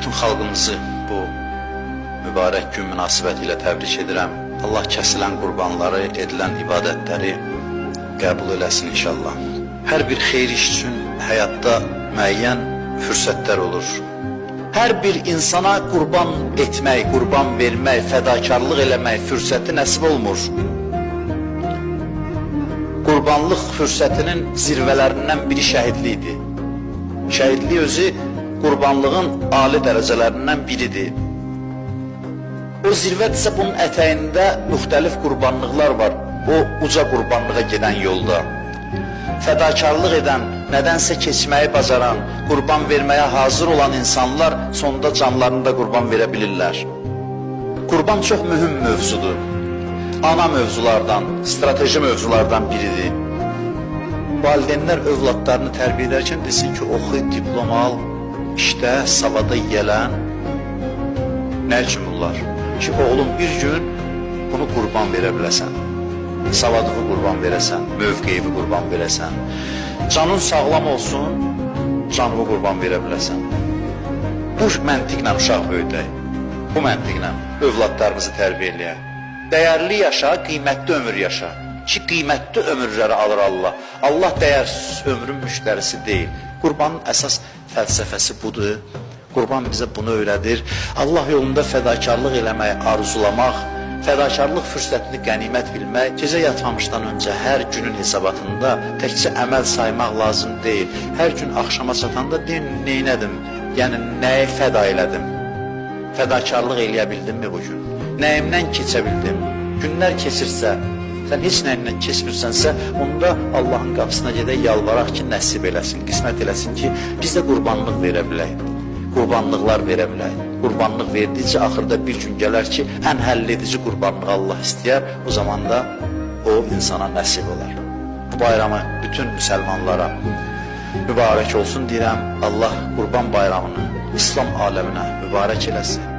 bütün xalqımızı bu mübarək gün münasibətilə təbrik edirəm. Allah kəsilən qurbanları, edilən ibadətləri qəbul eləsin inşallah. Hər bir xeyir iş üçün həyatda müəyyən fürsətlər olur. Hər bir insana qurban etmək, qurban vermək, fədakarlıq eləmək fürsəti nəsib olmur. Qurbanlıq fürsətinin zirvələrindən biri şəhidlikdir. Şəhidlik özü qurbanlığın ali dərəcələrindən biridir. O zirvədirsə bunun ətəyində müxtəlif qurbanlıqlar var. O uca qurbanlığa gedən yolda. Fədakarlıq edən, nədənsə keçməyi bacaran, qurban verməyə hazır olan insanlar sonunda canlarını da qurban verə bilirlər. Qurban çox mühüm mövzudur. Ana mövzulardan, strateji mövzulardan biridir. Valideynlər övladlarını tərbiyə edərkən desin ki, oxu, diplom al, işdə, savada gələn. Nə üçün bunlar? Ki, oğlum bir gün bunu qurban verə biləsən. Savadını qurban verəsən, mövqeyi qurban verəsən. Canın sağlam olsun, canını qurban verə biləsən. Bu məntiqlə uşaq böyüdək. Bu məntiqlə övladlarımızı tərbiyə eləyək. Dəyərli yaşa, qiymətli ömür yaşa. Ki, qiymətli ömürləri alır Allah. Allah dəyərsiz ömrün müştərisi deyil. Qurbanın əsas fəlsəfəsi budur. Qurban bizə bunu öyrədir. Allah yolunda fədakarlıq eləmək, arzulamaq, fədakarlıq fürsətini qənimət bilmək, gecə yatmamışdan öncə hər günün hesabatında təkcə əməl saymaq lazım deyil. Hər gün axşama çatanda neynədim? Yəni, nəyi fəda elədim? Fədakarlıq eləyə bildimmi bugün? Nəyimdən keçə bildim? Günlər keçirsə, sən heç nəyindən keçmirsənsə, onda Allahın qapısına gedək, yalvaraq ki, nəsib eləsin, qismət eləsin ki, biz də qurbanlıq verə bilək. Qurbanlıqlar verə bilək. Qurbanlıq verdikcə axırda bir gün gələr ki, ən həll edici qurbanlığı Allah istəyər, o zaman da o insana nəsib olar. Bu bayramı bütün müsəlmanlara mübarək olsun deyirəm. Allah qurban bayramını İslam aləminə mübarək eləsin.